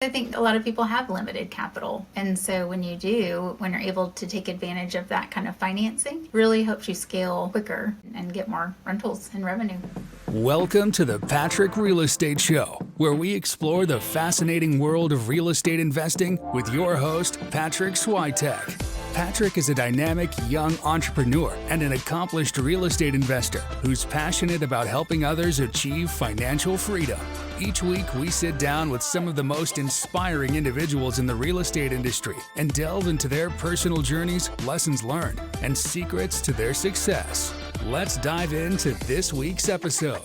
I think a lot of people have limited capital. And so when you're able to take advantage of that kind of financing, really helps you scale quicker and get more rentals and revenue. Welcome to the Patrick Real Estate Show, where we explore the fascinating world of real estate investing with your host, Patrick Switek. Patrick is a dynamic young entrepreneur and an accomplished real estate investor who's passionate about helping others achieve financial freedom. Each week, we sit down with some of the most inspiring individuals in the real estate industry and delve into their personal journeys, lessons learned, and secrets to their success. Let's dive into this week's episode.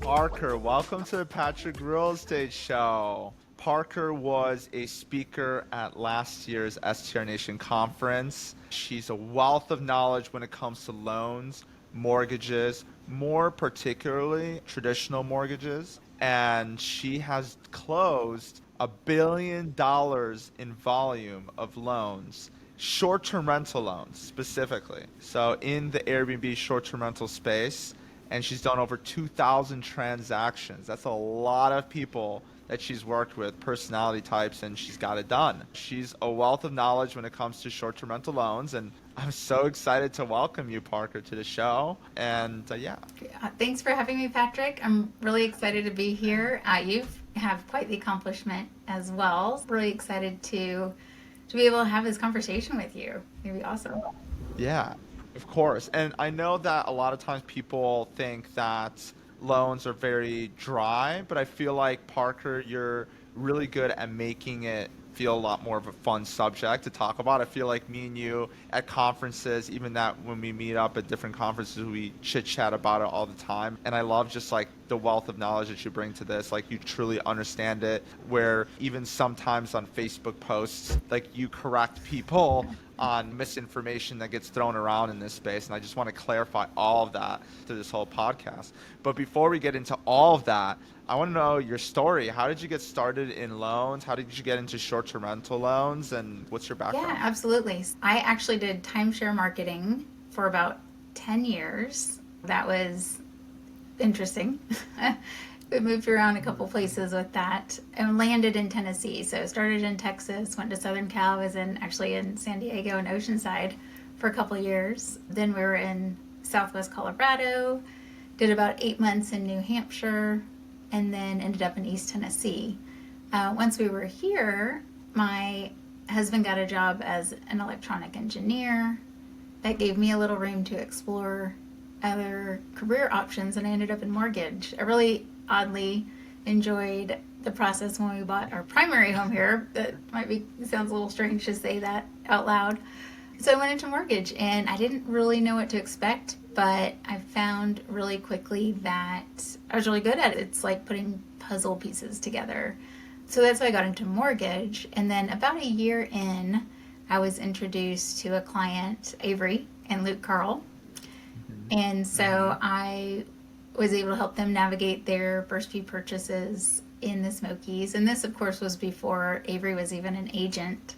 Parker, welcome to the Patrick Real Estate Show. Parker was a speaker at last year's STR Nation conference. She's a wealth of knowledge when it comes to loans, mortgages, more particularly traditional mortgages. And she has closed $1 billion in volume of loans, short-term rental loans specifically. So in the Airbnb short-term rental space, and she's done over 2,000 transactions. That's a lot of people that she's worked with, personality types, and she's got it done. She's a wealth of knowledge when it comes to short-term rental loans, and I'm so excited to welcome you, Parker, to the show. And Thanks for having me, Patrick. I'm really excited to be here. You have quite the accomplishment as well. Really excited to be able to have this conversation with you. It'd be awesome. Yeah, of course. And I know that a lot of times people think that loans are very dry, but I feel like, Parker, you're really good at making it feel a lot more of a fun subject to talk about. I feel like me and you at conferences, even that when we meet up at different conferences, we chit chat about it all the time. And I love just like the wealth of knowledge that you bring to this. Like, you truly understand it, where even sometimes on Facebook posts, like, you correct people on misinformation that gets thrown around in this space. And I just want to clarify all of that through this whole podcast. But before we get into all of that, I want to know your story. How did you get started in loans? How did you get into short-term rental loans? And what's your background? Yeah, absolutely. I actually did timeshare marketing for about 10 years. That was interesting. We moved around a couple places with that and landed in Tennessee. So started in Texas, went to Southern Cal, was actually in San Diego and Oceanside for a couple years. Then we were in Southwest Colorado, did about 8 months in New Hampshire, and then ended up in East Tennessee. Once we were here, my husband got a job as an electronic engineer. That gave me a little room to explore other career options, and I ended up in mortgage. I really oddly enjoyed the process when we bought our primary home here. That sounds a little strange to say that out loud. So I went into mortgage, and I didn't really know what to expect, but I found really quickly that I was really good at it. It's like putting puzzle pieces together. So that's why I got into mortgage. And then about a year in, I was introduced to a client, Avery and Luke Carl. And so I was able to help them navigate their first few purchases in the Smokies. And this, of course, was before Avery was even an agent.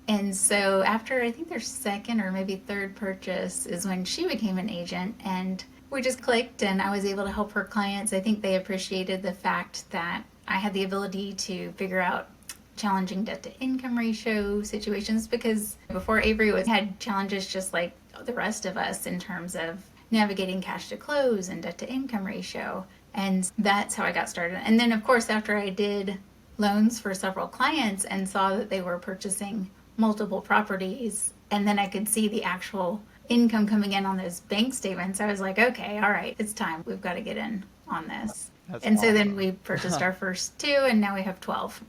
And so after, I think, their second or maybe third purchase is when she became an agent, and we just clicked, and I was able to help her clients. I think they appreciated the fact that I had the ability to figure out challenging debt to income ratio situations, because before Avery had challenges just like the rest of us in terms of navigating cash to close and debt to income ratio. And that's how I got started. And then, of course, after I did loans for several clients and saw that they were purchasing multiple properties, and then I could see the actual income coming in on those bank statements, I was like, okay, all right, it's time. We've got to get in on this. That's and awesome. So then we purchased our first 2, and now we have 12.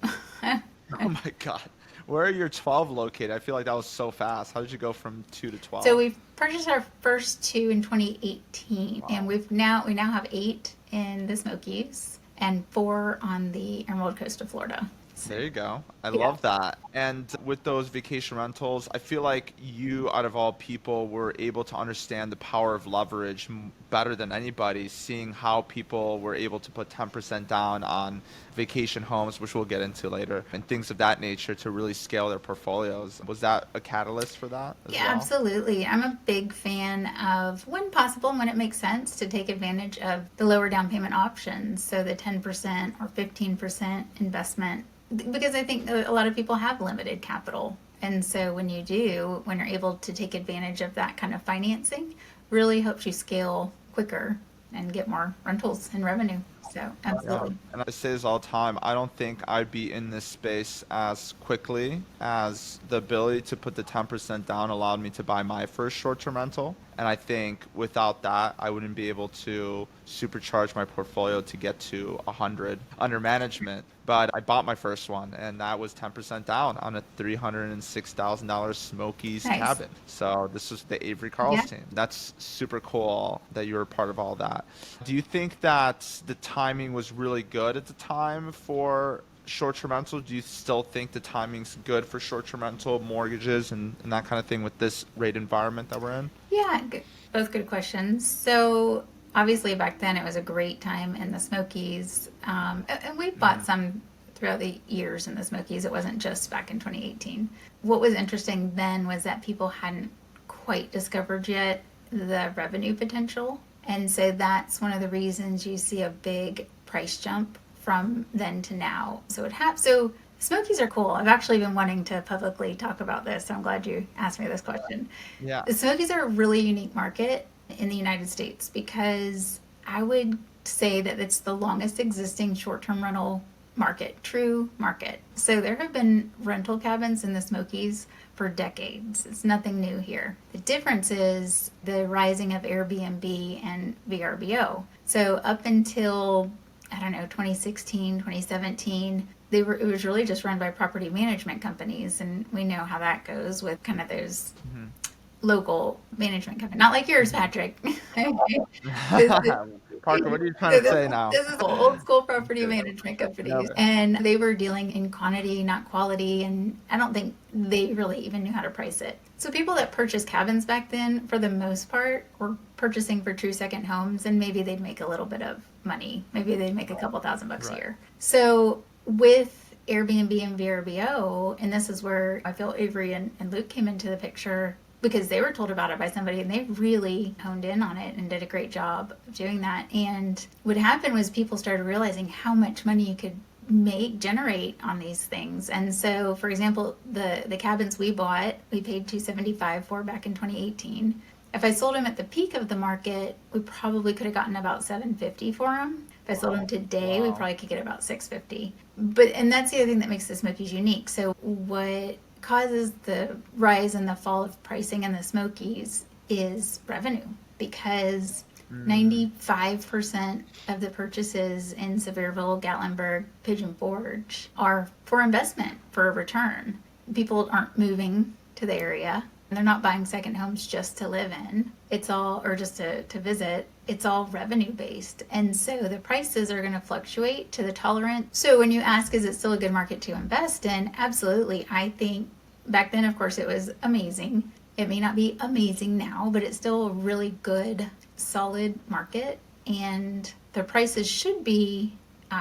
Oh my God. Where are your 12 located? I feel like that was so fast. How did you go from 2 to 12? So we've purchased our first 2 in 2018, Wow. and we now have 8 in the Smokies and 4 on the Emerald Coast of Florida. There you go. I love that. And with those vacation rentals, I feel like you, out of all people, were able to understand the power of leverage better than anybody, seeing how people were able to put 10% down on vacation homes, which we'll get into later, and things of that nature to really scale their portfolios. Was that a catalyst for that as well? Absolutely. I'm a big fan of, when possible and when it makes sense, to take advantage of the lower down payment options. So the 10% or 15% investment because I think a lot of people have limited capital. And so when you're able to take advantage of that kind of financing, really helps you scale quicker and get more rentals and revenue. So Yeah, absolutely. and I say this all the time. I don't think I'd be in this space as quickly as the ability to put the 10% down allowed me to buy my first short-term rental. And I think without that, I wouldn't be able to supercharge my portfolio to get to 100 under management. But I bought my first one, and that was 10% down on a $306,000 Smokies Nice. cabin. So this was the Avery Yeah. Carl's team. That's super cool that you were part of all that. Do you think that the timing was really good at the time for short-term rental? Do you still think the timing's good for short-term rental mortgages and that kind of thing with this rate environment that we're in? Yeah, good. Both good questions. So obviously back then it was a great time in the Smokies, and we bought some throughout the years in the Smokies. It wasn't just back in 2018. What was interesting then was that people hadn't quite discovered yet the revenue potential, and so that's one of the reasons you see a big price jump from then to now. So Smokies are cool. I've actually been wanting to publicly talk about this, so I'm glad you asked me this question. Yeah. The Smokies are a really unique market in the United States because I would say that it's the longest existing short-term rental market, true market. So there have been rental cabins in the Smokies for decades. It's nothing new here. The difference is the rising of Airbnb and VRBO. So up until, I don't know, 2016, 2017, it was really just run by property management companies, and we know how that goes with kind of those local management companies. Not like yours, Patrick. Parker, what are you trying to say now? This is old school property Okay. management companies, No. and they were dealing in quantity, not quality, and I don't think they really even knew how to price it. So people that purchased cabins back then, for the most part, were purchasing for true second homes, and maybe they'd make a little bit of money. Maybe they'd make a couple $1,000 a Right. year. So with Airbnb and VRBO, and this is where I feel Avery and Luke came into the picture, because they were told about it by somebody and they really honed in on it and did a great job of doing that. And what happened was people started realizing how much money you could generate on these things. And so, for example, the cabins we bought, we paid $275 for back in 2018. If I sold them at the peak of the market, we probably could have gotten about $750 for them. If I sold them today, we Wow. probably could get about $650. And that's the other thing that makes the Smokies unique. So what causes the rise and the fall of pricing in the Smokies is revenue, because 95% of the purchases in Sevierville, Gatlinburg, Pigeon Forge are for investment, for a return. People aren't moving to the area. They're not buying second homes just to live in. It's all, or just to visit. It's all revenue based. And so the prices are going to fluctuate to the tolerance. So when you ask, is it still a good market to invest in? Absolutely. I think back then, of course, it was amazing. It may not be amazing now, but it's still a really good, solid market. And the prices should be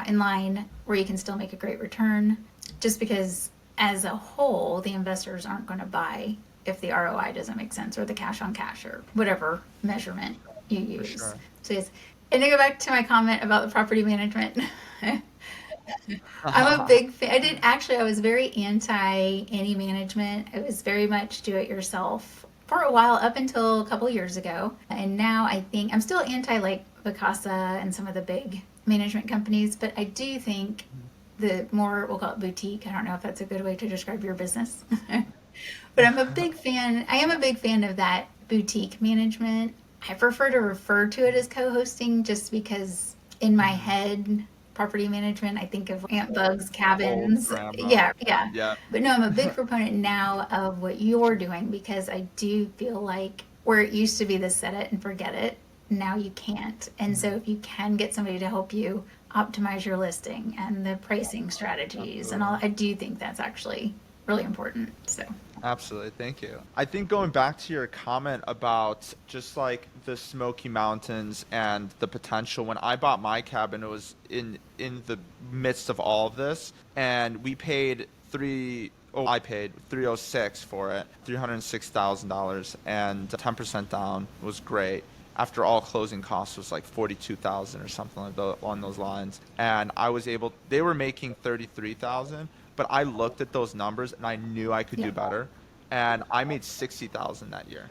in line where you can still make a great return, just because as a whole, the investors aren't going to buy if the ROI doesn't make sense, or the cash on cash, or whatever measurement you use. sure. So yes. And to go back to my comment about the property management, I'm a big fan. I was very anti any management. It was very much do it yourself for a while, up until a couple of years ago. And now I think I'm still anti like Vacasa and some of the big management companies, but I do think the more, we'll call it boutique. I don't know if that's a good way to describe your business. But I'm a big fan. I am a big fan of that boutique management. I prefer to refer to it as co-hosting, just because in my head, property management, I think of Aunt Bug's cabins. grandma. Yeah, yeah. Yeah. But no, I'm a big proponent now of what you're doing, because I do feel like where it used to be the set it and forget it, now you can't. And so if you can get somebody to help you optimize your listing and the pricing strategies and all, I do think that's actually really important. So Absolutely. Thank you. I think going back to your comment about just like the Smoky Mountains and the potential, when I bought my cabin, it was in the midst of all of this, and we paid I paid $306 for it, $306,000, and 10% down was great. after all closing costs was like 42,000 or something like along those lines. And they were making 33,000, but I looked at those numbers and I knew I could do better. And I made 60,000 that year.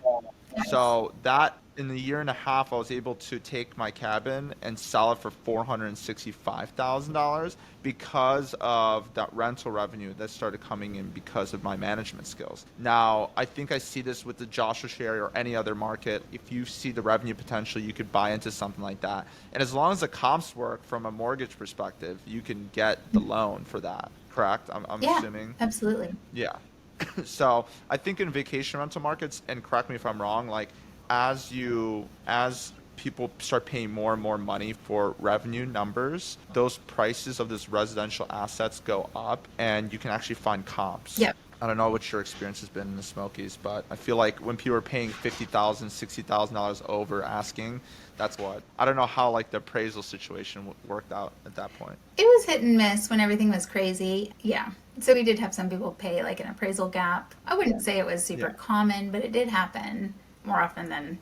So that in the year and a half, I was able to take my cabin and sell it for $465,000 because of that rental revenue that started coming in because of my management skills. Now, I think I see this with the Joshua Tree or any other market. If you see the revenue potential, you could buy into something like that. And as long as the comps work from a mortgage perspective, you can get the loan for that. Correct? I'm assuming. Absolutely. Yeah. So I think in vacation rental markets, and correct me if I'm wrong, like as people start paying more and more money for revenue numbers, those prices of this residential assets go up and you can actually find comps. Yep. I don't know what your experience has been in the Smokies, but I feel like when people are paying $50,000, $60,000 over asking, that's what. I don't know how like the appraisal situation worked out at that point. It was hit and miss when everything was crazy. Yeah. So we did have some people pay like an appraisal gap. I wouldn't say it was super common, but it did happen more often than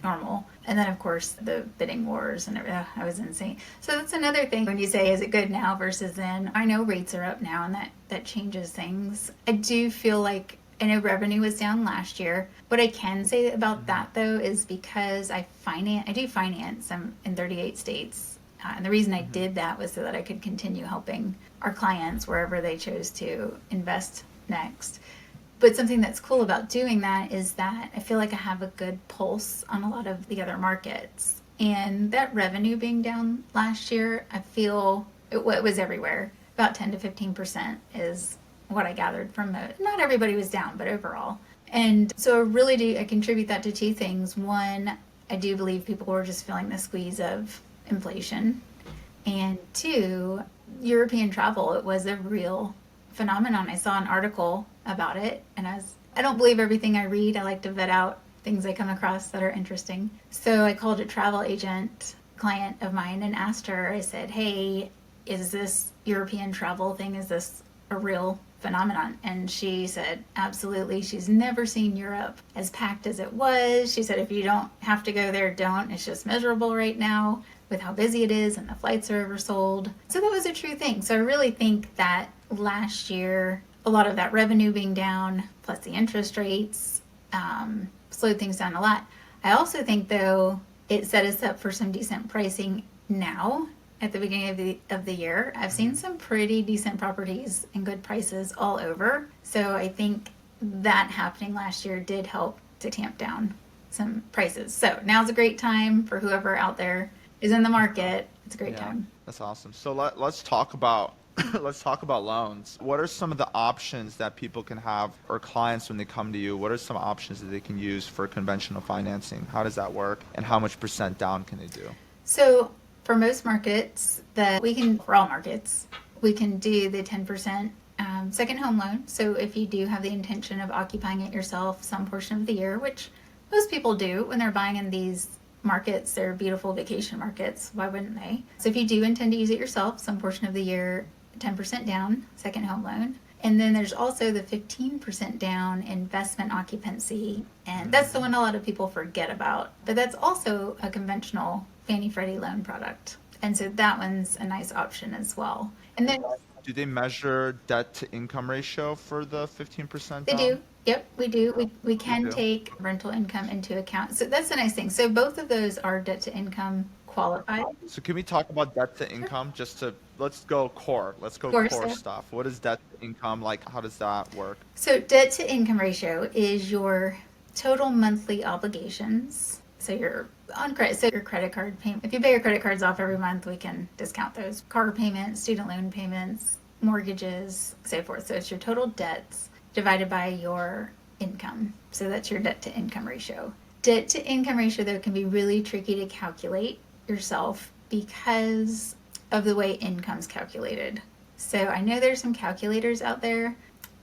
normal. And then of course the bidding wars and everything. I was insane. So that's another thing when you say, is it good now versus then? I know rates are up now and that changes things. I do feel like, I know revenue was down last year. What I can say about that though is because I do finance in 38 states. And the reason I did that was so that I could continue helping our clients wherever they chose to invest next. But something that's cool about doing that is that I feel like I have a good pulse on a lot of the other markets. And that revenue being down last year, I feel it was everywhere. About 10 to 15% is what I gathered from it. Not everybody was down, but overall. And so I contribute that to two things. One, I do believe people were just feeling the squeeze of inflation. And two, European travel, it was a real phenomenon. I saw an article about it and I don't believe everything I read. I like to vet out things I come across that are interesting. So I called a travel agent client of mine and asked her, I said, hey, is this European travel thing, is this a real phenomenon? And she said, absolutely. She's never seen Europe as packed as it was. She said, if you don't have to go there, don't. It's just miserable right now with how busy it is and the flights are oversold. So that was a true thing. So I really think that last year, a lot of that revenue being down, plus the interest rates, slowed things down a lot. I also think, though, it set us up for some decent pricing now at the beginning of the year. I've seen some pretty decent properties and good prices all over. So I think that happening last year did help to tamp down some prices. So now's a great time for whoever out there is in the market. It's a great time. That's awesome. So let's talk about loans. What are some of the options that people can have, or clients when they come to you? What are some options that they can use for conventional financing? How does that work? And how much % down can they do? So for most markets, for all markets, we can do the 10% second home loan. So if you do have the intention of occupying it yourself some portion of the year, which most people do when they're buying in these markets, they're beautiful vacation markets. Why wouldn't they? So if you do intend to use it yourself some portion of the year, 10% down, second home loan. And then there's also the 15% down investment occupancy. And that's the one a lot of people forget about. But that's also a conventional Fannie Freddie loan product. And so that one's a nice option as well. And then do they measure debt to income ratio for the 15% down? They do. Yep, we do. We can take rental income into account. So that's the nice thing. So both of those are debt to income qualified. So can we talk about debt to income? Let's go core. Let's go core stuff. What is debt to income? Like, how does that work? So debt to income ratio is your total monthly obligations. So you're on credit. So your credit card payment. If you pay your credit cards off every month, we can discount those. Car payments, student loan payments, mortgages, so forth. So it's your total debts divided by your income. So that's your debt to income ratio. Debt to income ratio, though, can be really tricky to calculate yourself because of the way income's calculated. So I know there's some calculators out there,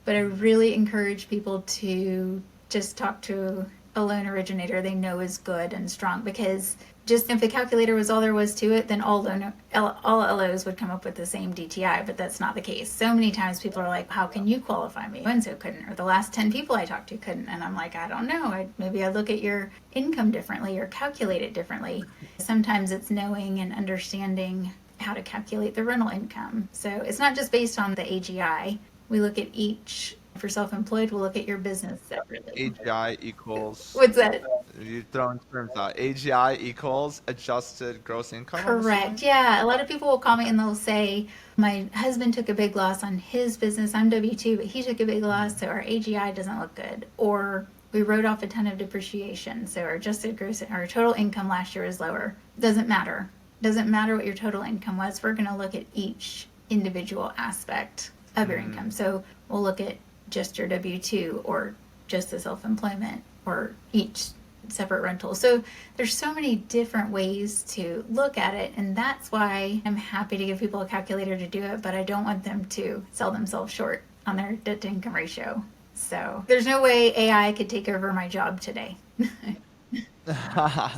but I really encourage people to just talk to a loan originator they know is good and strong, because just if the calculator was all there was to it, then all LOs would come up with the same DTI, but that's not the case. So many times people are like, how can you qualify me? And so couldn't, or the last 10 people I talked to couldn't. And I'm like, I don't know. Maybe I look at your income differently or calculate it differently. Sometimes it's knowing and understanding how to calculate the rental income. So it's not just based on the AGI. We look at each. For self-employed, we'll look at your business separately. AGI equals. What's that? You're throwing terms out. AGI equals adjusted gross income. Correct. Yeah. A lot of people will call me and they'll say, my husband took a big loss on his business. I'm W-2, but he took a big loss, so our AGI doesn't look good. Or we wrote off a ton of depreciation, so our total income last year was lower. Doesn't matter. Doesn't matter what your total income was. We're going to look at each individual aspect of your income. So we'll look at just your W-2 or just the self-employment or each separate rental. So there's so many different ways to look at it, and that's why I'm happy to give people a calculator to do it, but I don't want them to sell themselves short on their debt to income ratio. So there's no way AI could take over my job today.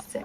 So.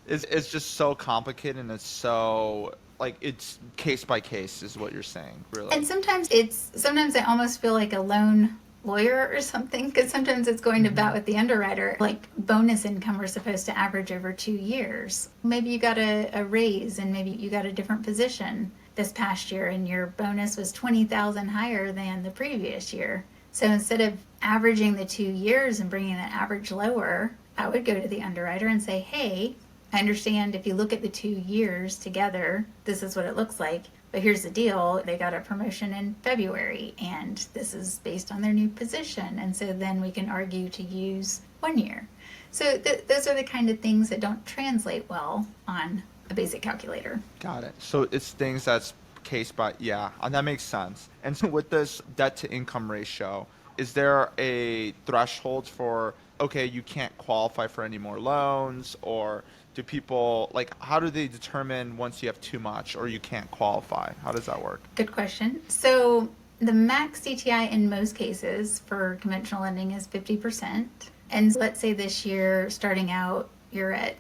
It's just so complicated, and it's so like it's case by case is what you're saying, really. And sometimes I almost feel like a loan lawyer or something, because sometimes it's going to bat with the underwriter. Like bonus income, we're supposed to average over 2 years. Maybe you got a raise and maybe you got a different position this past year and your bonus was $20,000 higher than the previous year. So instead of averaging the 2 years and bringing the average lower, I would go to the underwriter and say, hey, I understand if you look at the 2 years together, this is what it looks like. But here's the deal. They got a promotion in February, and this is based on their new position. And so then we can argue to use 1 year. So those are the kind of things that don't translate well on a basic calculator. Got it. So it's things that's case by, and that makes sense. And so with this debt to income ratio, is there a threshold for, okay, you can't qualify for any more loans, or do people, like, how do they determine once you have too much or you can't qualify? How does that work? Good question. So the max DTI in most cases for conventional lending is 50%. And let's say this year, starting out, you're at,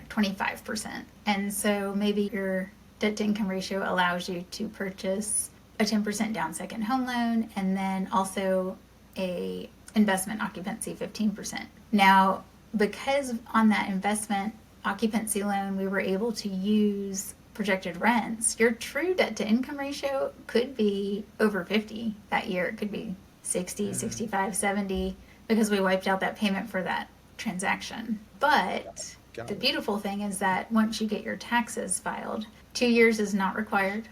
25%. And so maybe your debt to income ratio allows you to purchase a 10% down second home loan and then also a investment occupancy 15%. Now, because on that investment occupancy loan, we were able to use projected rents, your true debt to income ratio could be over 50 that year. It could be 60, 65, 70, because we wiped out that payment for that transaction. But the beautiful thing is that once you get your taxes filed, 2 years is not required.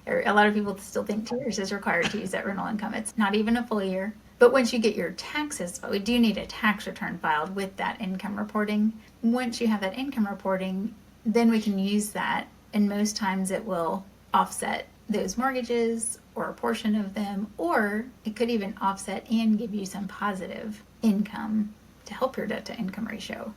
A lot of people still think 2 years is required to use that rental income. It's not even a full year. But once you get your taxes filed, we do need a tax return filed with that income reporting. Once you have that income reporting, then we can use that. And most times it will offset those mortgages or a portion of them, or it could even offset and give you some positive income to help your debt to income ratio.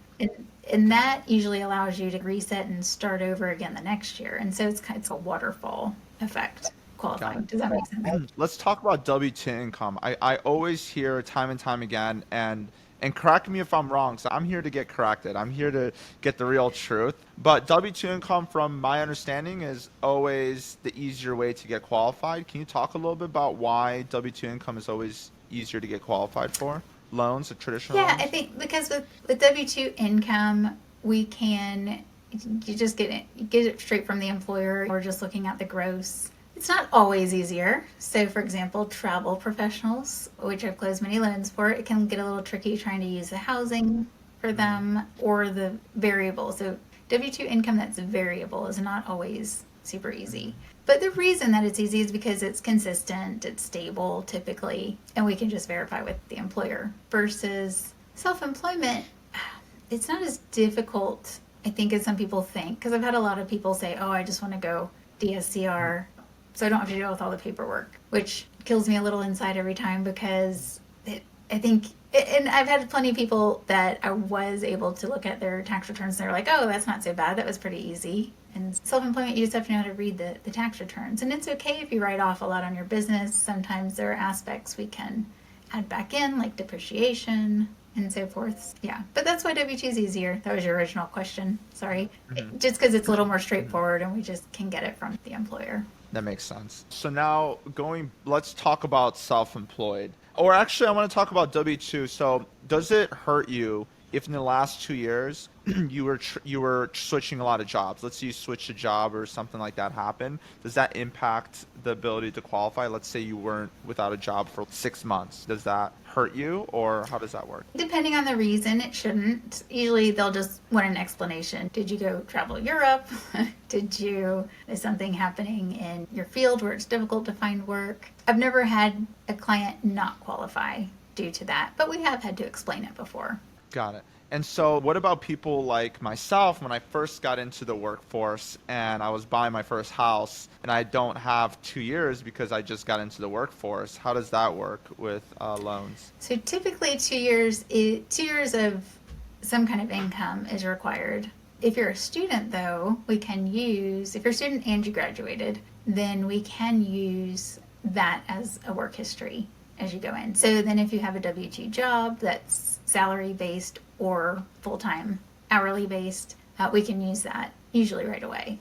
And that usually allows you to reset and start over again the next year. And so it's a waterfall effect. Qualifying. Does that make sense? Let's talk about W-2 income. I always hear time and time again, and correct me if I'm wrong, so I'm here to get corrected. I'm here to get the real truth. But W-2 income, from my understanding, is always the easier way to get qualified. Can you talk a little bit about why W-2 income is always easier to get qualified for? Loans, the traditional loans? I think because with W-2 income, we can, you just get it straight from the employer, or just looking at the gross. It's not always easier. So, for example, travel professionals, which I've closed many loans for, it can get a little tricky trying to use the housing for them or the variable. So, W-2 income that's variable is not always super easy. But the reason that it's easy is because it's consistent, it's stable typically, and we can just verify with the employer. Versus self-employment, it's not as difficult, I think, as some people think. Because I've had a lot of people say, oh, I just want to go DSCR, so I don't have to deal with all the paperwork, which kills me a little inside every time, because I think, and I've had plenty of people that I was able to look at their tax returns and they're like, oh, that's not so bad. That was pretty easy. And self-employment, you just have to know how to read the tax returns. And it's okay if you write off a lot on your business. Sometimes there are aspects we can add back in, like depreciation and so forth. Yeah, but that's why W-2 is easier. That was your original question. Sorry. Just because it's a little more straightforward and we just can get it from the employer. That makes sense. So now let's talk about self-employed. Or actually, I want to talk about W-2. So does it hurt you if in the last 2 years you were switching a lot of jobs? Let's say you switched a job or something like that happened. Does that impact the ability to qualify? Let's say you weren't without a job for 6 months. Does that hurt you, or how does that work? Depending on the reason, it shouldn't. Usually they'll just want an explanation. Did you go travel Europe? Is something happening in your field where it's difficult to find work? I've never had a client not qualify due to that, but we have had to explain it before. Got it. And so what about people like myself when I first got into the workforce and I was buying my first house and I don't have 2 years because I just got into the workforce? How does that work with loans? So typically 2 years, 2 years of some kind of income is required. If you're a student though, if you're a student and you graduated, then we can use that as a work history as you go in. So then if you have a W-2 job that's salary based or full-time hourly based, we can use that usually right away.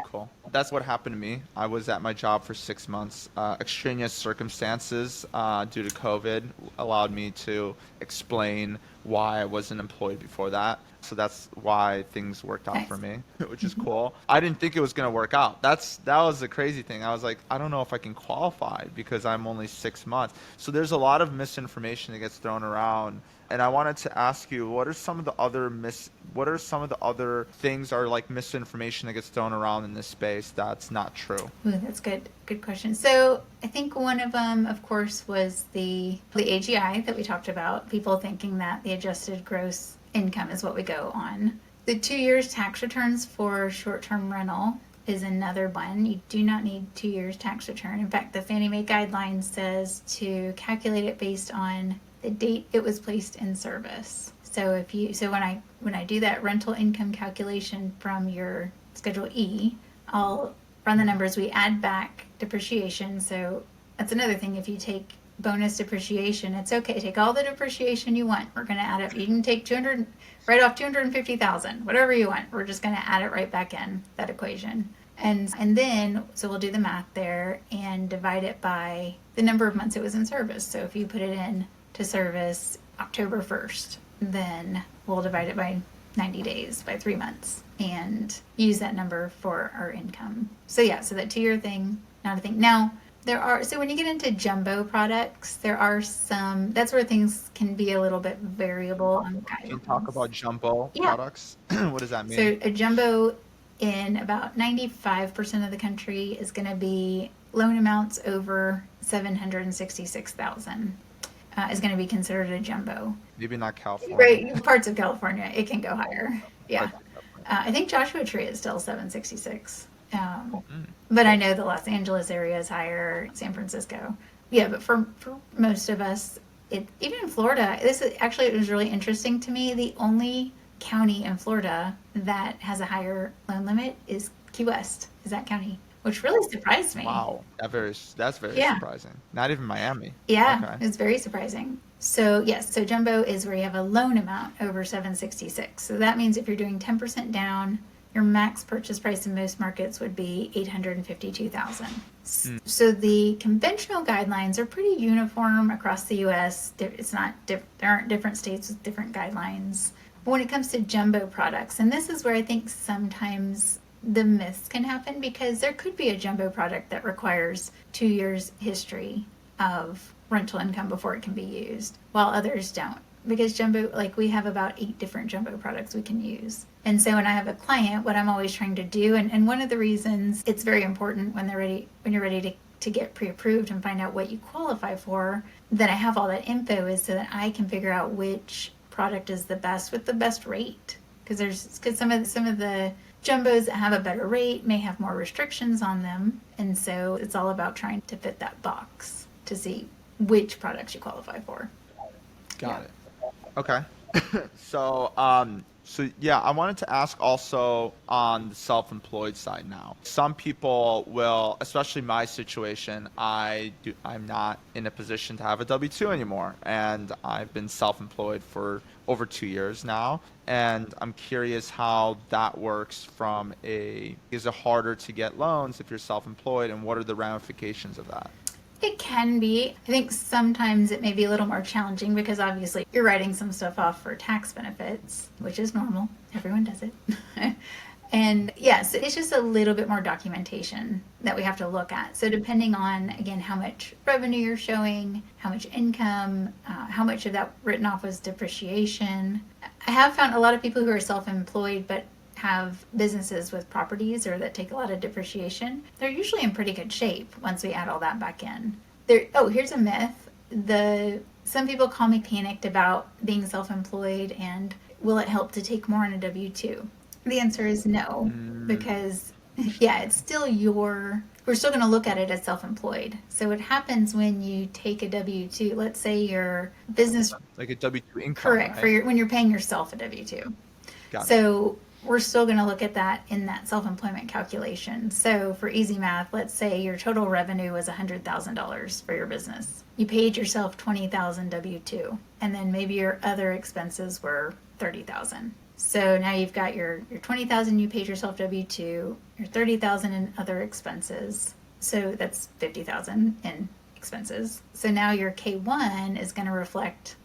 Cool. That's what happened to me. I was at my job for 6 months. Extraneous circumstances due to COVID allowed me to explain why I wasn't employed before that. So that's why things worked out for me, which is cool. I didn't think it was going to work out. That was the crazy thing. I was like, I don't know if I can qualify because I'm only 6 months. So there's a lot of misinformation that gets thrown around. And I wanted to ask you, what are some of the other things or like misinformation that gets thrown around in this space that's not true? Ooh, that's good. Good question. So I think one of them, of course, was the AGI that we talked about. People thinking that the adjusted gross income is what we go on. The 2 years tax returns for short-term rental is another one. You do not need 2 years tax return. In fact, the Fannie Mae guideline says to calculate it based on the date it was placed in service. So when I do that rental income calculation from your Schedule E, I'll run the numbers. We add back depreciation. So that's another thing. If you take bonus depreciation, it's okay. Take all the depreciation you want. We're going to add it. You can take write off 250,000, whatever you want. We're just going to add it right back in that equation. And then, so we'll do the math there and divide it by the number of months it was in service. So if you put it in to service October 1st, then we'll divide it by 90 days, by 3 months, and use that number for our income. So yeah, so that 2 year thing, not a thing. Now, so when you get into jumbo products, there are that's where things can be a little bit variable on guidance. Can you talk about jumbo products? What does that mean? So a jumbo in about 95% of the country is going to be loan amounts over $766,000. Is going to be considered a jumbo. Maybe not California. Right, parts of California, it can go higher. Yeah. I think Joshua Tree is still 766. But I know the Los Angeles area is higher, San Francisco. Yeah, but for most of us, even in Florida, it was really interesting to me. The only county in Florida that has a higher loan limit is Key West, is that county, which really surprised me. Wow, that's very surprising. Not even Miami. Yeah, okay. It's very surprising. So yes, so jumbo is where you have a loan amount over 766. So that means if you're doing 10% down, your max purchase price in most markets would be $852,000. So the conventional guidelines are pretty uniform across the U.S. There aren't different states with different guidelines. But when it comes to jumbo products, and this is where I think sometimes the myths can happen, because there could be a jumbo product that requires 2 years history of rental income before it can be used, while others don't. Because jumbo, like we have about 8 different jumbo products we can use. And so when I have a client, what I'm always trying to do, and one of the reasons it's very important when you're ready to get pre-approved and find out what you qualify for, that I have all that info, is so that I can figure out which product is the best with the best rate. Because some of the jumbos that have a better rate may have more restrictions on them. And so it's all about trying to fit that box to see which products you qualify for. Got it. Okay. So So yeah, I wanted to ask also on the self-employed side now. Some people will, especially my situation, I'm not in a position to have a W-2 anymore, and I've been self-employed for over 2 years now, and I'm curious how that works is it harder to get loans if you're self-employed, and what are the ramifications of that? It can be. I think sometimes it may be a little more challenging because obviously you're writing some stuff off for tax benefits, which is normal. Everyone does it. And yes, it's just a little bit more documentation that we have to look at. So depending on, again, how much revenue you're showing, how much income, how much of that written off was depreciation. I have found a lot of people who are self-employed but have businesses with properties or that take a lot of depreciation, they're usually in pretty good shape once we add all that back in. Here's a myth. Some people call me panicked about being self-employed and will it help to take more on a W-2? The answer is no, because yeah, it's still we're still going to look at it as self-employed. So what happens when you take a W-2, let's say your business, Like a W-2 income, correct, right? when you're paying yourself a W-2. Got it. So we're still going to look at that in that self-employment calculation. So for easy math, let's say your total revenue was $100,000 for your business. You paid yourself $20,000 W-2, and then maybe your other expenses were $30,000. So now you've got your $20,000 you paid yourself W-2, your $30,000 in other expenses. So that's $50,000 in expenses. So now your K1 is going to reflect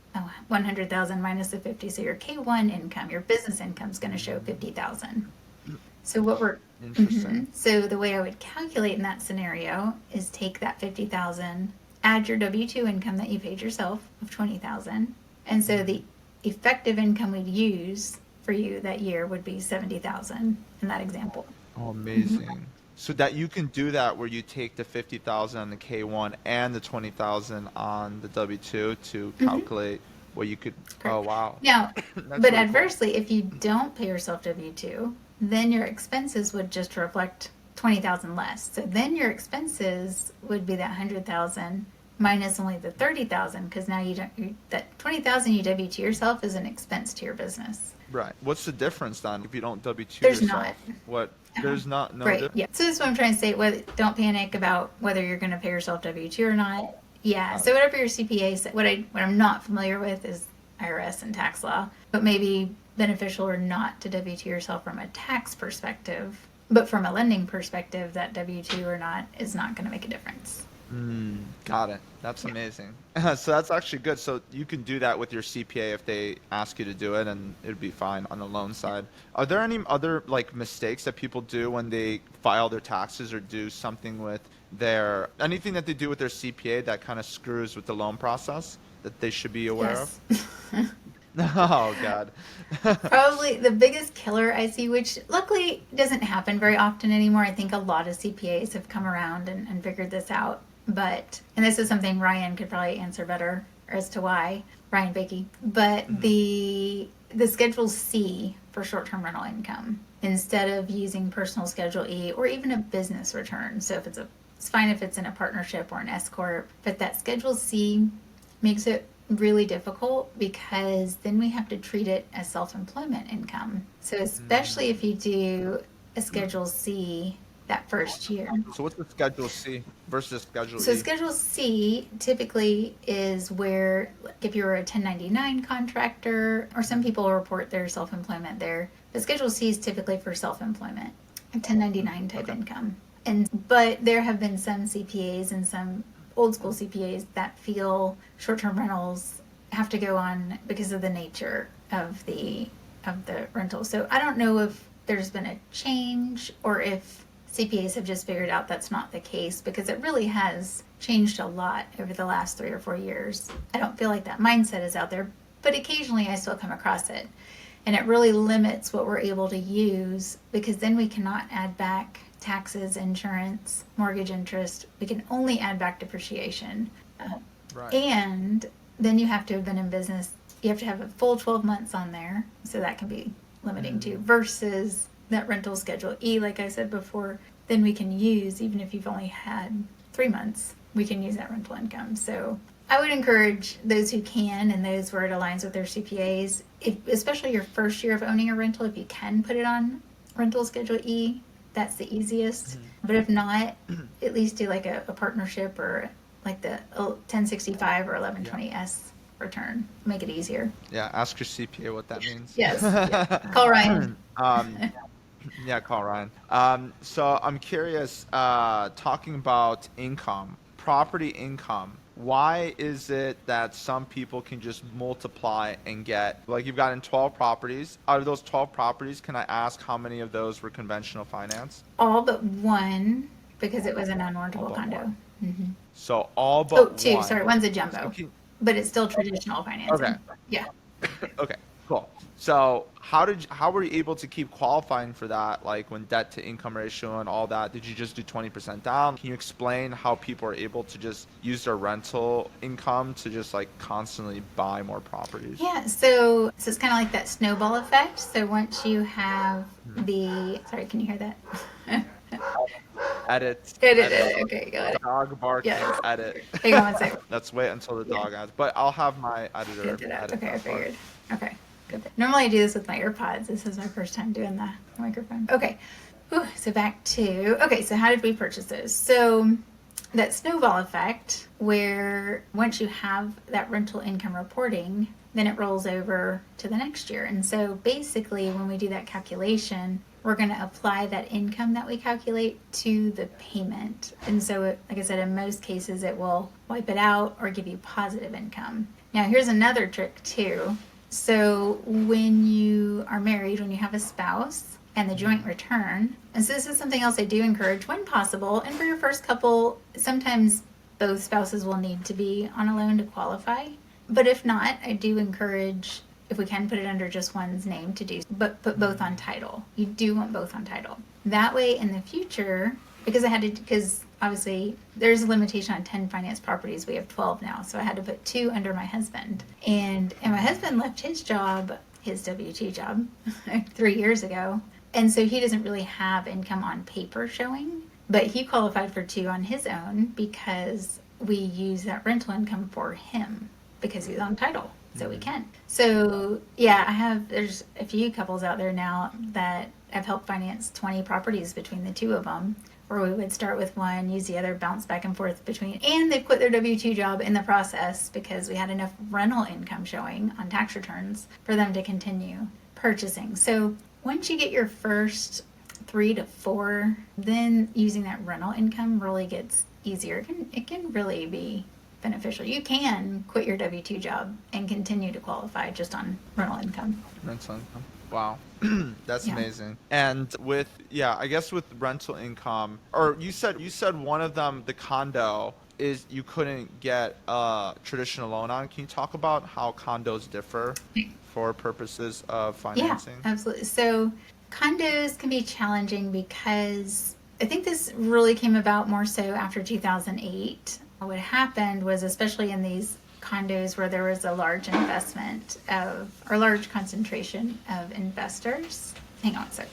100,000 minus the 50. So your K1 income, your business income is going to show 50,000. So Interesting. So the way I would calculate in that scenario is take that 50,000, add your W-2 income that you paid yourself of 20,000. And so the effective income we'd use for you that year would be 70,000 in that example. Oh, amazing. So that you can do that where you take the 50,000 on the K1 and the 20,000 on the W2 to calculate what you could. Correct. Oh, wow. Now, That's but really cool. adversely, if you don't pay yourself W-2, then your expenses would just reflect 20,000 less. So then your expenses would be that 100,000 minus only the 30,000, because now that 20,000 you W-2 yourself is an expense to your business. Right. What's the difference then if you don't W2 There's yourself? not. What? There's no Right. difference. Yeah. So that's what I'm trying to say. Don't panic about whether you're going to pay yourself W-2 or not. Yeah. So whatever your CPA said, what I'm not familiar with is IRS and tax law, but maybe beneficial or not to W-2 yourself from a tax perspective. But from a lending perspective, that W-2 or not is not going to make a difference. Got it. That's amazing. So that's actually good. So you can do that with your CPA if they ask you to do it, and it'd be fine on the loan side. Are there any other like mistakes that people do when they file their taxes or do something with anything that they do with their CPA that kind of screws with the loan process that they should be aware of? Oh, God. Probably the biggest killer I see, which luckily doesn't happen very often anymore. I think a lot of CPAs have come around and figured this out. And this is something Ryan could probably answer better as to why, Ryan Bakey. But the Schedule C for short-term rental income, instead of using personal Schedule E or even a business return. So it's fine if it's in a partnership or an S corp, but that Schedule C makes it really difficult because then we have to treat it as self-employment income. So especially if you do a Schedule C that first year. So what's the Schedule C versus Schedule E? So Schedule C typically is where, like, if you were a 1099 contractor, or some people report their self-employment there, but Schedule C is typically for self-employment, a 1099 type income. But there have been some CPAs and some old school CPAs that feel short-term rentals have to go on because of the nature of the rental. So I don't know if there's been a change or if CPAs have just figured out that's not the case, because it really has changed a lot over the last 3 or 4 years. I don't feel like that mindset is out there, but occasionally I still come across it. And it really limits what we're able to use, because then we cannot add back taxes, insurance, mortgage interest. We can only add back depreciation. Right. And then you have to have been in business. You have to have a full 12 months on there. So that can be limiting too, versus that rental Schedule E, like I said before, then we can use even if you've only had 3 months we can use that rental income. So I would encourage those who can and those where it aligns with their CPAs, especially your first year of owning a rental, if you can put it on rental Schedule E, that's the easiest. But if not, at least do like a partnership or like the 1065 or 1120S return. Make it easier. Yeah, ask your CPA what that means. Yes. Yeah. Call Ryan. Yeah, call Ryan. So I'm curious, talking about income, property income. Why is it that some people can just multiply and get, like you've gotten 12 properties. Out of those 12 properties, can I ask how many of those were conventional finance? All but one, because it was a non-warrantable condo. So all but two. one. Sorry, one's a jumbo, but it's still traditional financing. Okay. Yeah. Okay, cool. So how were you able to keep qualifying for that, like when debt to income ratio and all that? Did you just do 20% down? Can you explain how people are able to just use their rental income to just like constantly buy more properties? Yeah, so it's kind of like that snowball effect. So once you have sorry, can you hear that? Edit. Okay, got it. Dog barking. Yes. Edit. Hang on one second. Let's wait until the dog adds. But I'll have my editor edit Okay, I that part. figured. Okay, good. Normally I do this with my AirPods. This is my first time doing the microphone. Okay, so back to, so how did we purchase those? So that snowball effect, where once you have that rental income reporting, then it rolls over to the next year. And so basically when we do that calculation, we're going to apply that income that we calculate to the payment. And so, like I said, in most cases, it will wipe it out or give you positive income. Now, here's another trick too. So when you are married, when you have a spouse and the joint return, and so this is something else I do encourage when possible. And for your first couple, sometimes both spouses will need to be on a loan to qualify. But if not, I do encourage, if we can put it under just one's name to do, but put both on title. You do want both on title. That way in the future, because obviously there's a limitation on 10 finance properties. We have 12 now. So I had to put 2 under my husband. And my husband left his job, his W-2 job, 3 years ago. And so he doesn't really have income on paper showing, but he qualified for 2 on his own because we use that rental income for him because he's on title. So we can. So yeah, there's a few couples out there now that have helped finance 20 properties between the two of them, where we would start with one, use the other, bounce back and forth between, and they quit their W-2 job in the process because we had enough rental income showing on tax returns for them to continue purchasing. So once you get your first 3 to 4, then using that rental income really gets easier. It can really be beneficial. You can quit your W-2 job and continue to qualify just on rental income. Rental income. Wow. That's amazing. And with rental income, or you said one of them, the condo, is you couldn't get a traditional loan on. Can you talk about how condos differ for purposes of financing? Yeah, absolutely. So condos can be challenging because I think this really came about more so after 2008. What happened was, especially in these condos where there was a large large concentration of investors. Hang on a sec.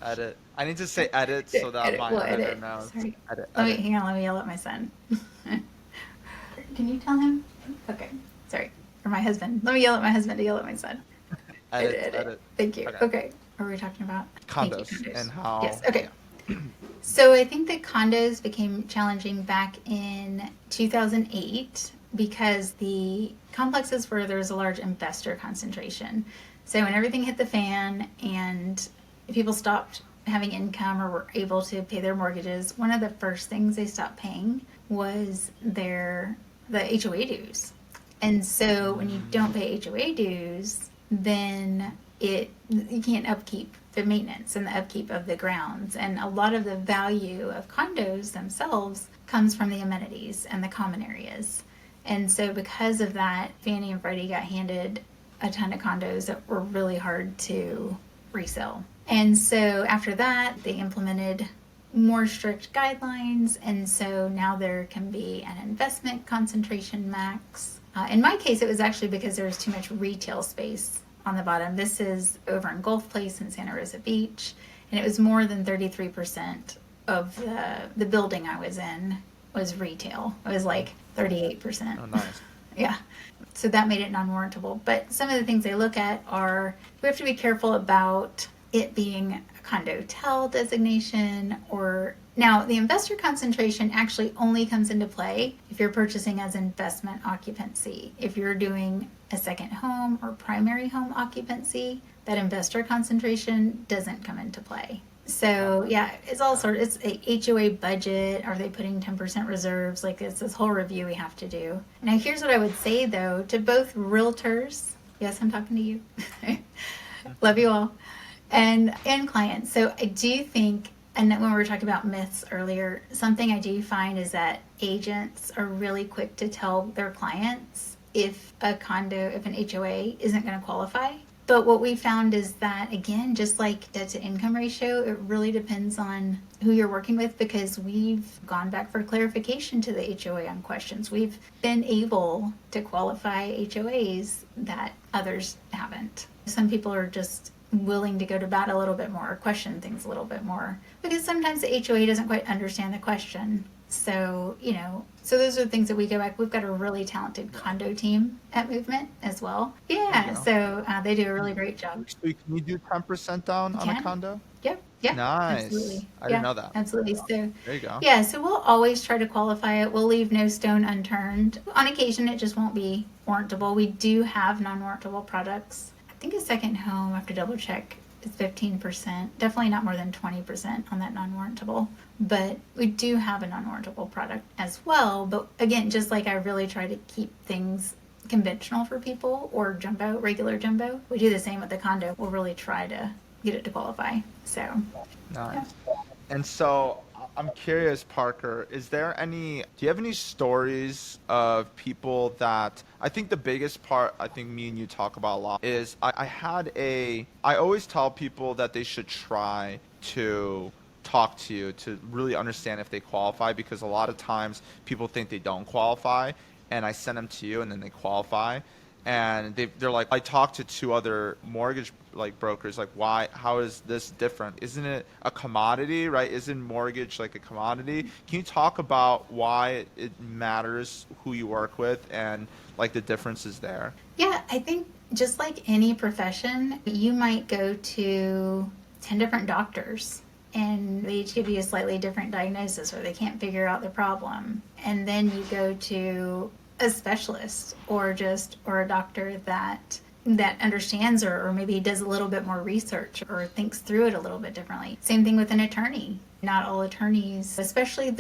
Edit. I need to say edit so that my editor knows. Sorry. Edit. Let me yell at my son. Can you tell him? Okay. Sorry. Or my husband. Let me yell at my husband to yell at my son. Edit. Thank you. Okay. What were we talking about? Condos and how. Yes. Okay. Yeah. So I think that condos became challenging back in 2008 because the complexes where there was a large investor concentration. So when everything hit the fan and people stopped having income or were able to pay their mortgages, one of the first things they stopped paying was the HOA dues. And so when you don't pay HOA dues, then you can't upkeep the maintenance and the upkeep of the grounds. And a lot of the value of condos themselves comes from the amenities and the common areas. And so because of that, Fannie and Freddie got handed a ton of condos that were really hard to resell. And so after that, they implemented more strict guidelines. And so now there can be an investment concentration max. In my case, it was actually because there was too much retail space on the bottom. This is over in Gulf Place in Santa Rosa Beach. And it was more than 33% of the building I was in was retail. It was like 38%. Oh, nice. Yeah. So that made it non-warrantable. But some of the things they look at are, we have to be careful about it being a condo-tel designation, or now the investor concentration actually only comes into play if you're purchasing as investment occupancy. If you're doing a second home or primary home occupancy, that investor concentration doesn't come into play. So yeah, it's all sort of, it's a HOA budget. Are they putting 10% reserves? Like it's this whole review we have to do. Now here's what I would say though, to both realtors, yes, I'm talking to you, love you all, and clients. So I do think, and when we were talking about myths earlier, something I do find is that agents are really quick to tell their clients if a condo, if an HOA isn't going to qualify. But what we found is that, again, just like debt to income ratio, it really depends on who you're working with, because we've gone back for clarification to the HOA on questions. We've been able to qualify HOAs that others haven't. Some people are just willing to go to bat a little bit more, or question things a little bit more, because sometimes the HOA doesn't quite understand the question. So, so those are the things that we go back. We've got a really talented condo team at Movement as well. Yeah, so they do a really great job. So can you do 10% down on a condo? Yep. Yeah. Nice. Absolutely. I didn't know that. Absolutely. So there you go. Yeah, so we'll always try to qualify it. We'll leave no stone unturned. On occasion, it just won't be warrantable. We do have non-warrantable products. I think a second home, I have to double check, is 15%. Definitely not more than 20% on that non-warrantable. But we do have a non-warrantable product as well. But again, just like I really try to keep things conventional for people, or jumbo, regular jumbo, we do the same with the condo. We'll really try to get it to qualify. So nice. Yeah. And so I'm curious, Parker, do you have any stories of people that, I think the biggest part, I think me and you talk about a lot, is I always tell people that they should try to talk to you to really understand if they qualify, because a lot of times people think they don't qualify, and I send them to you and then they qualify. And they're like, I talked to 2 other mortgage brokers, how is this different? Isn't it a commodity, right? Isn't mortgage like a commodity? Can you talk about why it matters who you work with and the differences there? Yeah, I think just like any profession, you might go to 10 different doctors, and they each give you a slightly different diagnosis, or they can't figure out the problem. And then you go to a specialist, or a doctor that understands, or maybe does a little bit more research, or thinks through it a little bit differently. Same thing with an attorney. Not all attorneys, especially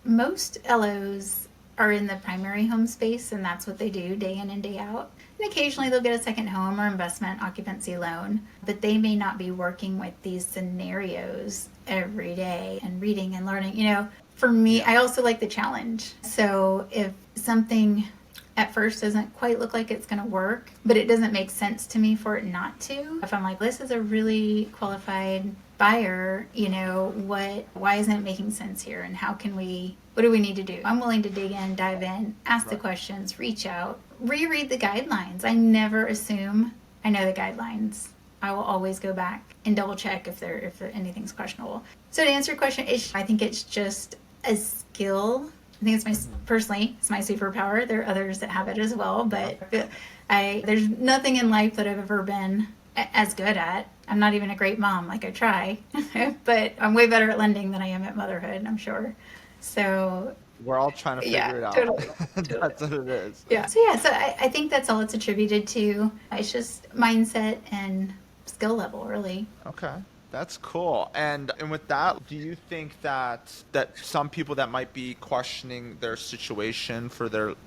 most LOs are in the primary home space, and that's what they do day in and day out. And occasionally they'll get a second home or investment occupancy loan, but they may not be working with these scenarios every day and reading and learning. For me, I also like the challenge. So if something at first doesn't quite look like it's going to work, but it doesn't make sense to me for it not to, if I'm like, this is a really qualified buyer, why isn't it making sense here? And what do we need to do? I'm willing to dig in, dive in, ask the questions, reach out, reread the guidelines. I never assume I know the guidelines. I will always go back and double check if anything's questionable. So to answer your question, I think it's just a skill. I think it's my superpower. There are others that have it as well, but there's nothing in life that I've ever been as good at. I'm not even a great mom. I try, but I'm way better at lending than I am at motherhood, I'm sure. So we're all trying to figure it out. Totally. That's what it is. Yeah. So I think that's all it's attributed to. It's just mindset and skill level, really. Okay. That's cool. And with that, do you think that some people that might be questioning their situation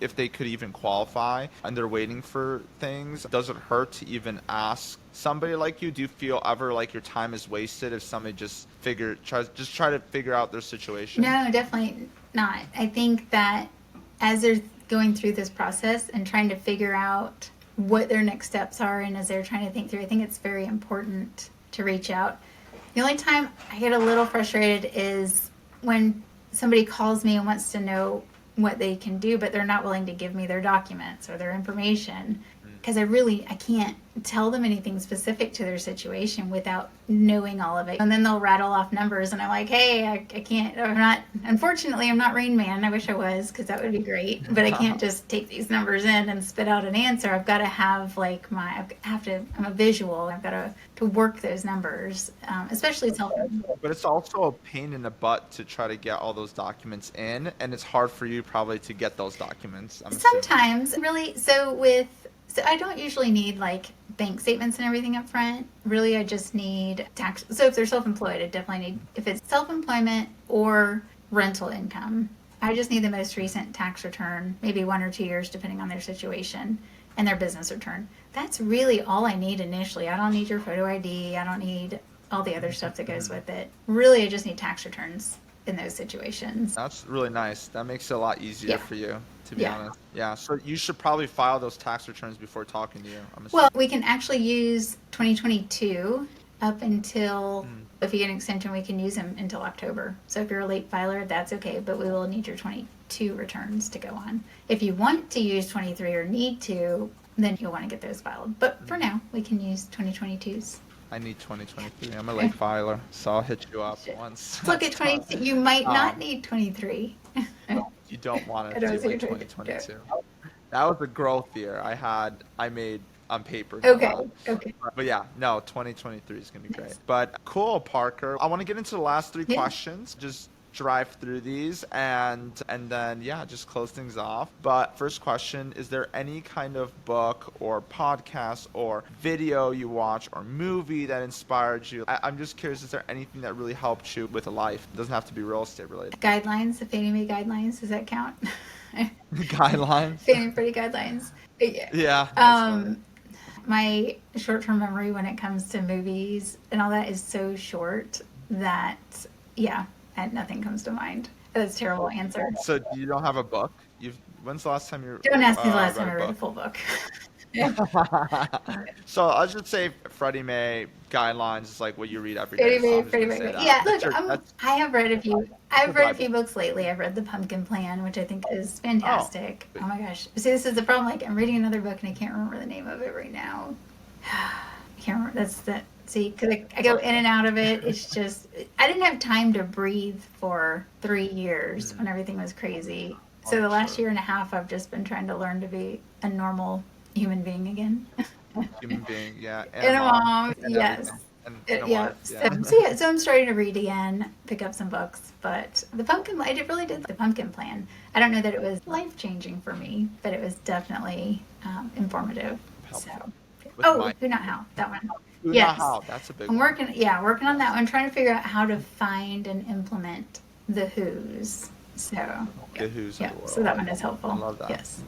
if they could even qualify, and they're waiting for things, does it hurt to even ask somebody like you? Do you feel ever like your time is wasted if somebody just try to figure out their situation? No, definitely not. I think that as they're going through this process and trying to figure out what their next steps are, and as they're trying to think through, I think it's very important to reach out. The only time I get a little frustrated is when somebody calls me and wants to know what they can do, but they're not willing to give me their documents or their information, because I can't tell them anything specific to their situation without knowing all of it. And then they'll rattle off numbers and I'm like, hey, I can't, unfortunately, I'm not Rain Man. I wish I was, because that would be great. But I can't just take these numbers in and spit out an answer. I've got to have I'm a visual. I've got to work those numbers, especially But it's also a pain in the butt to try to get all those documents in, and it's hard for you probably to get those documents. Sometimes, really. So I don't usually need like bank statements and everything up front. Really, I just need tax. So if they're self-employed, I definitely need, if it's self-employment or rental income, I just need the most recent tax return, maybe 1 or 2 years, depending on their situation, and their business return. That's really all I need initially. I don't need your photo ID. I don't need all the other stuff that goes with it. Really, I just need tax returns in those situations. That's really nice. That makes it a lot easier for you, to be honest. Yeah. So you should probably file those tax returns before talking to you. Well, we can actually use 2022 up until, if you get an extension, we can use them until October. So if you're a late filer, that's okay, but we will need your 22 returns to go on. If you want to use 23 or need to, then you'll want to get those filed. But for now, we can use 2022s. I need 2023. I'm a late filer, so I'll hit you up once. Look at 20. You might not need 23. You don't want to do like 2022. That was a growth year. I made on paper. Okay. But yeah, no, 2023 is gonna be great. But cool, Parker. I want to get into the last 3 questions. Just drive through these and then just close things off. But first question, is there any kind of book or podcast or video you watch or movie that inspired you? I'm just curious, is there anything that really helped you with a life? It doesn't have to be real estate related. Guidelines, the Fannie Mae guidelines, does that count? Guidelines? Fannie Freddie guidelines. Yeah. My short-term memory when it comes to movies and all that is so short that, and nothing comes to mind. That's a terrible answer. So you don't have a book? When's the last time you Don't ask me the last time I read a full book. So I should say Freddie Mae guidelines is like what you read every day. Freddie Mae. Yeah, look, I have read a few. I've read a few books lately. I've read The Pumpkin Plan, which I think is fantastic. Oh my gosh! See, this is the problem. Like, I'm reading another book and I can't remember the name of it right now. I can't remember. See, because I go in and out of it. It's just, I didn't have time to breathe for 3 years when everything was crazy. So the last year and a half, I've just been trying to learn to be a normal human being again. Human being, yeah. And a mom, yes. So I'm starting to read again, pick up some books. But I really did The Pumpkin Plan. I don't know that it was life-changing for me, but it was definitely informative. Helpful. So, Who Not How, that one. Who Not How, that's a big one. I'm working on that one, trying to figure out how to find and implement the Who's. So, the Who's of the world. So that one is helpful. I love that. Yes.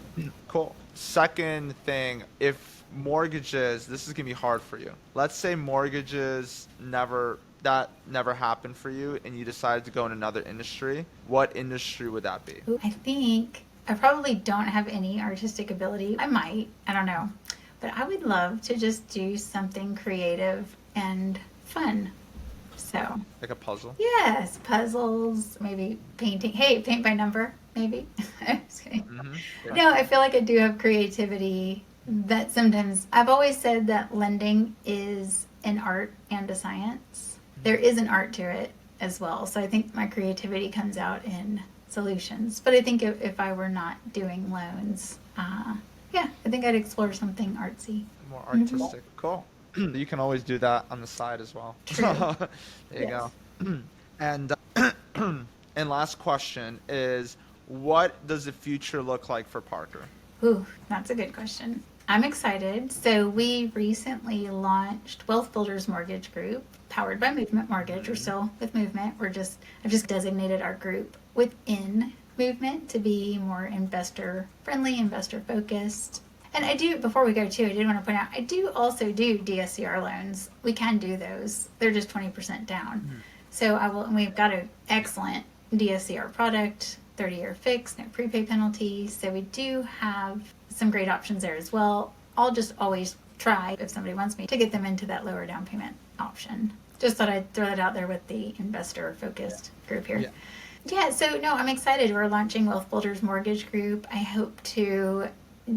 Cool. Second thing, if mortgages, this is going to be hard for you. Let's say mortgages never happened for you and you decided to go in another industry. What industry would that be? I think I probably don't have any artistic ability. I might. I don't know. But I would love to just do something creative and fun. So. Like a puzzle? Yes, puzzles, maybe painting. Hey, paint by number, maybe. I'm just kidding. Mm-hmm. No, I feel like I do have creativity that sometimes, I've always said that lending is an art and a science. There is an art to it as well. So I think my creativity comes out in solutions. But I think if I were not doing loans, I think I'd explore something artsy. More artistic. Mm-hmm. Cool. You can always do that on the side as well. True. There you go. And last question is, what does the future look like for Parker? Ooh, that's a good question. I'm excited. So we recently launched Wealth Builders Mortgage Group, powered by Movement Mortgage. We're still with Movement. I've just designated our group within Movement to be more investor friendly, investor focused. And I do, before we go too, I did want to point out, I do also do DSCR loans. We can do those. They're just 20% down. Mm-hmm. So and we've got an excellent DSCR product, 30-year fixed, no prepay penalties. So we do have some great options there as well. I'll just always try, if somebody wants me, to get them into that lower down payment option. Just thought I'd throw that out there with the investor-focused group here. Yeah, so no, I'm excited. We're launching Wealth Builders Mortgage Group. I hope to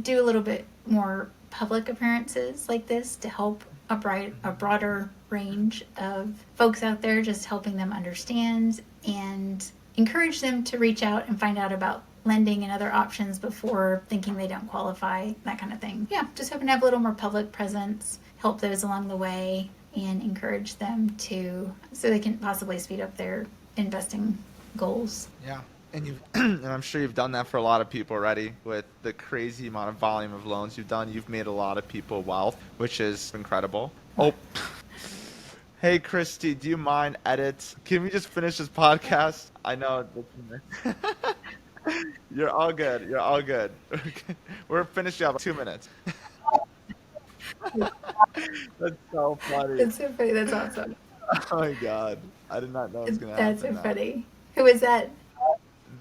do a little bit more public appearances like this to help a broader range of folks out there, just helping them understand and encourage them to reach out and find out about lending and other options before thinking they don't qualify, that kind of thing. Yeah, just hoping to have a little more public presence, help those along the way, and encourage them so they can possibly speed up their investing goals. Yeah. And and I'm sure you've done that for a lot of people already with the crazy amount of volume of loans you've done. You've made a lot of people wealth, which is incredible. Oh, hey, Christy, do you mind edits? Can we just finish this podcast? I know. You're all good. You're all good. We're finishing up 2 minutes. That's so funny. That's so funny. That's awesome. Oh my God. I did not know it was going to happen. That's so funny. Who is that?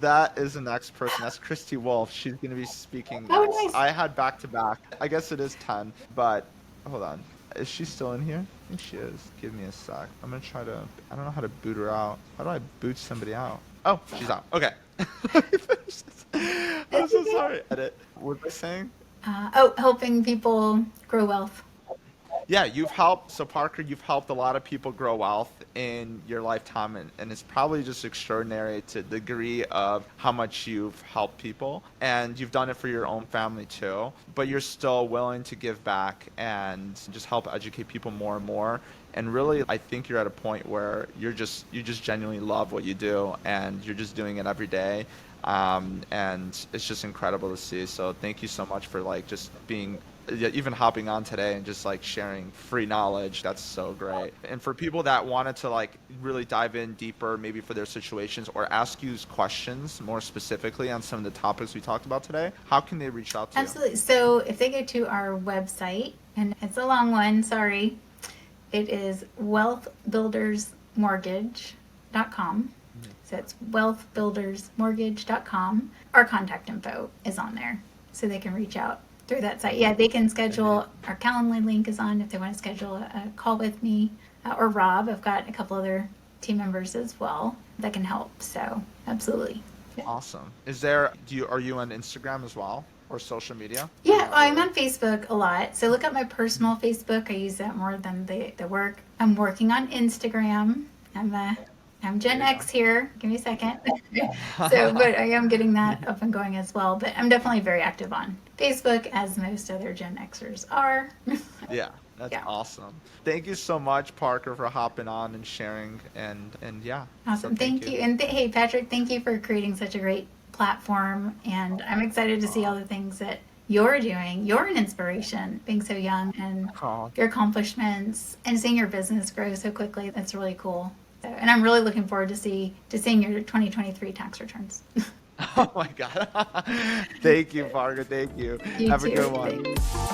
That is the next person. That's Christy Wolf. She's going to be speaking Oh, next. nice. I had back to back. I guess it is 10, but hold on. Is she still in here? I think she is. Give me a sec. I'm going to try to, I don't know how to boot her out. How do I boot somebody out? Oh, she's out. Okay. I'm so sorry. Edit. What was I saying? Helping people grow wealth. Yeah, you've helped. So Parker, you've helped a lot of people grow wealth in your lifetime, and it's probably just extraordinary to the degree of how much you've helped people, and you've done it for your own family too, but you're still willing to give back and just help educate people more and more. And really, I think you're at a point where you just genuinely love what you do, and you're just doing it every day. And it's just incredible to see. So thank you so much for just being, even hopping on today and just sharing free knowledge. That's so great. And for people that wanted to really dive in deeper, maybe for their situations, or ask you questions more specifically on some of the topics we talked about today, how can they reach out to you? Absolutely. So if they go to our website, and it's a long one, sorry, it is wealthbuildersmortgage.com. So it's wealthbuildersmortgage.com. Our contact info is on there, so they can reach out through that site. Yeah, they can schedule, our Calendly link is on if they want to schedule a call with me, or Rob. I've got a couple other team members as well that can help. So absolutely. Yeah. Awesome. Are you on Instagram as well, or social media? Yeah, I'm on Facebook a lot. So look up my personal Facebook. I use that more than the work. I'm working on Instagram. I'm Gen X here. Give me a second. But I am getting that up and going as well. But I'm definitely very active on Facebook, as most other Gen Xers are. Yeah, that's awesome. Thank you so much, Parker, for hopping on and sharing. And yeah. Awesome. So thank you. And hey, Patrick, thank you for creating such a great platform. And I'm excited to see all the things that you're doing. You're an inspiration, being so young, and your accomplishments, and seeing your business grow so quickly. That's really cool. And I'm really looking forward to seeing your 2023 tax returns. Oh my God. Thank you, Parker. Thank you. Have a good one.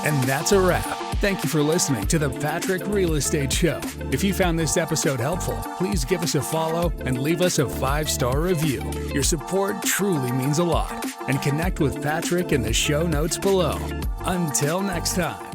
And that's a wrap. Thank you for listening to the Patrick Real Estate Show. If you found this episode helpful, please give us a follow and leave us a 5-star review. Your support truly means a lot. And connect with Patrick in the show notes below. Until next time.